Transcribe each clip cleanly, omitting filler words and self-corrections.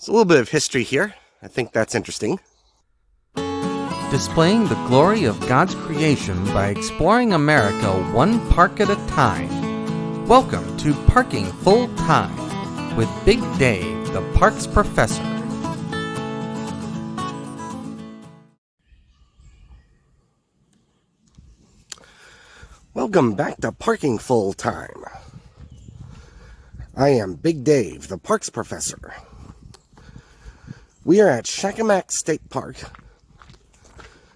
So a little bit of history here. I think that's interesting. Displaying the glory of God's creation by exploring America one park at a time. Welcome to Parking Full Time with Big Dave, the Parks Professor. Welcome back to Parking Full Time. I am Big Dave, the Parks Professor. We are at Shakamak State Park.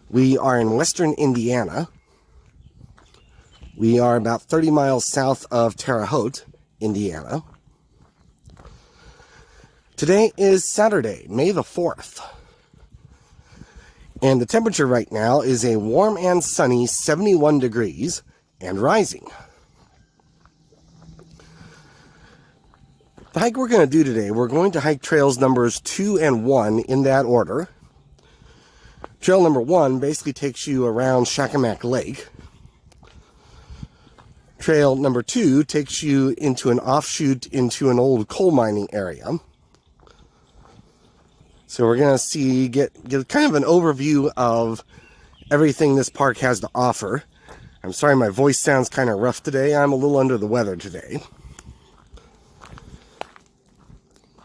We are in western Indiana. We are about 30 miles south of Terre Haute, Indiana. Today is Saturday, May the 4th. And the temperature right now is a warm and sunny 71 degrees and rising. The hike we're going to do today, we're going to hike trails numbers 2 and 1 in that order. Trail number 1 basically takes you around Shakamak Lake. Trail number 2 takes you into an offshoot into an old coal mining area. So we're going to get kind of an overview of everything this park has to offer. I'm sorry my voice sounds kind of rough today. I'm a little under the weather today.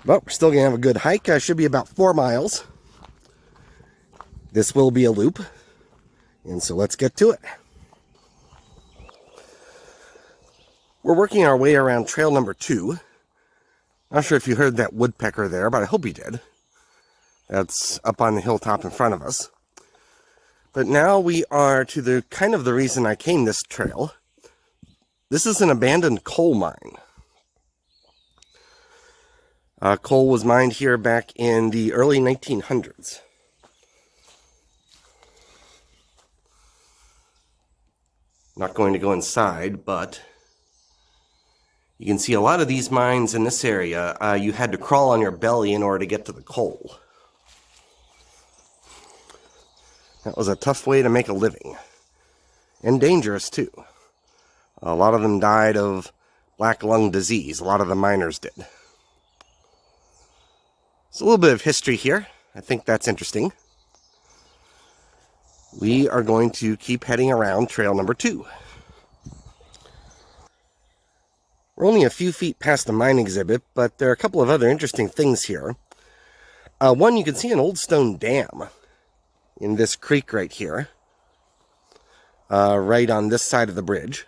But we're still going to have a good hike. I should be about 4 miles. This will be a loop. And so let's get to it. We're working our way around trail number 2. Not sure if you heard that woodpecker there, but I hope you did. That's up on the hilltop in front of us. But now we are to the kind of the reason I came this trail. This is an abandoned coal mine. Coal was mined here back in the early 1900s. Not going to go inside, but you can see a lot of these mines in this area, you had to crawl on your belly in order to get to the coal. That was a tough way to make a living. And dangerous, too. A lot of them died of black lung disease. A lot of the miners did. So a little bit of history here. I think that's interesting. We are going to keep heading around trail number 2. We're only a few feet past the mine exhibit, but there are a couple of other interesting things here. One, you can see an old stone dam in this creek right here, right on this side of the bridge.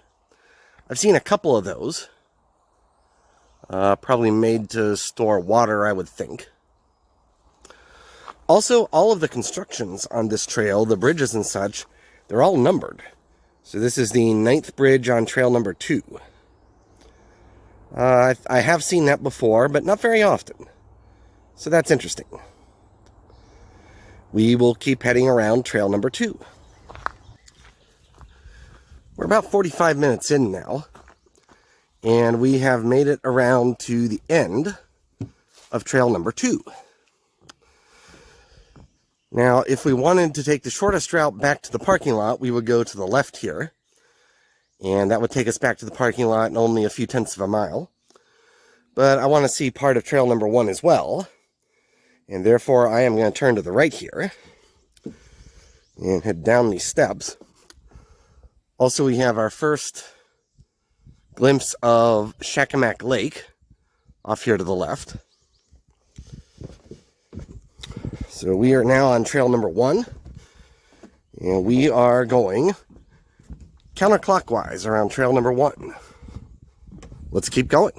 I've seen a couple of those, probably made to store water, I would think. Also, all of the constructions on this trail, the bridges and such, they're all numbered. So this is the 9th bridge on trail number 2. I have seen that before, but not very often. So that's interesting. We will keep heading around trail number 2. We're about 45 minutes in now, and we have made it around to the end of trail number 2. Now, if we wanted to take the shortest route back to the parking lot, we would go to the left here. And that would take us back to the parking lot in only a few tenths of a mile. But I want to see part of trail number 1 as well. And therefore, I am going to turn to the right here and head down these steps. Also, we have our first glimpse of Shakamak Lake off here to the left. So we are now on trail number 1, and we are going counterclockwise around trail number 1. Let's keep going.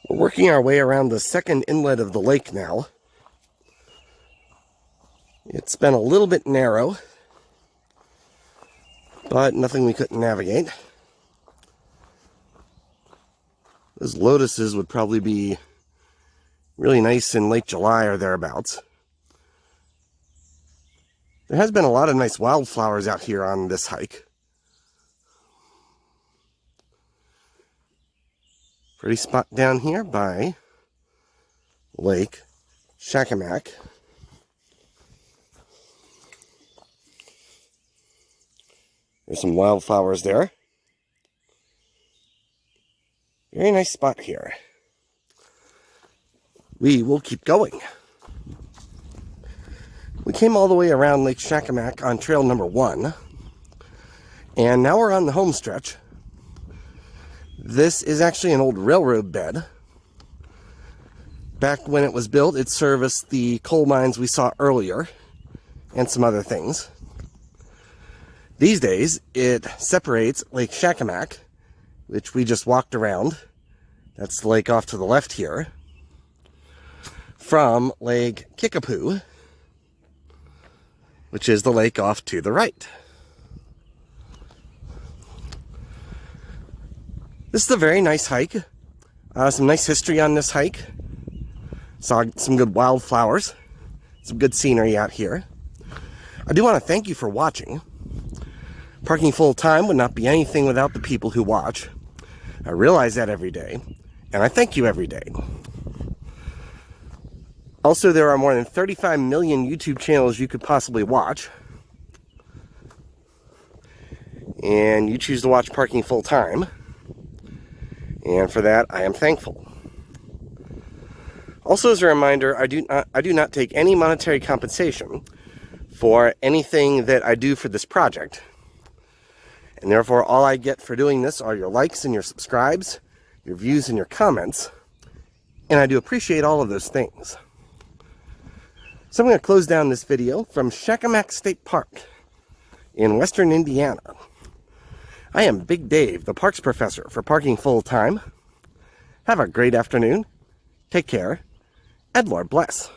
We're working our way around the second inlet of the lake now. It's been a little bit narrow, but nothing we couldn't navigate. Those lotuses would probably be really nice in late July or thereabouts. There has been a lot of nice wildflowers out here on this hike. Pretty spot down here by Lake Shakamak. There's some wildflowers there. Very nice spot here. we will keep going. We came all the way around Lake Shakamak on trail number 1, and now we're on the home stretch. This is actually an old railroad bed. Back when it was built, it serviced the coal mines we saw earlier, and some other things. These days, it separates Lake Shakamak, which we just walked around, that's the lake off to the left here, from Lake Kickapoo, which is the lake off to the right. This is a very nice hike. Some nice history on this hike. Saw some good wildflowers, some good scenery out here. I do want to thank you for watching. Parking full time would not be anything without the people who watch. I realize that every day, and I thank you every day. Also, there are more than 35 million YouTube channels you could possibly watch. And you choose to watch Parking Full Time. And for that, I am thankful. Also, as a reminder, I do not take any monetary compensation for anything that I do for this project. And therefore, all I get for doing this are your likes and your subscribes, your views and your comments. And I do appreciate all of those things. So I'm going to close down this video from Shakamak State Park in western Indiana. I am Big Dave, the Parks Professor for Parking Full Time. Have a great afternoon, take care, and Lord bless.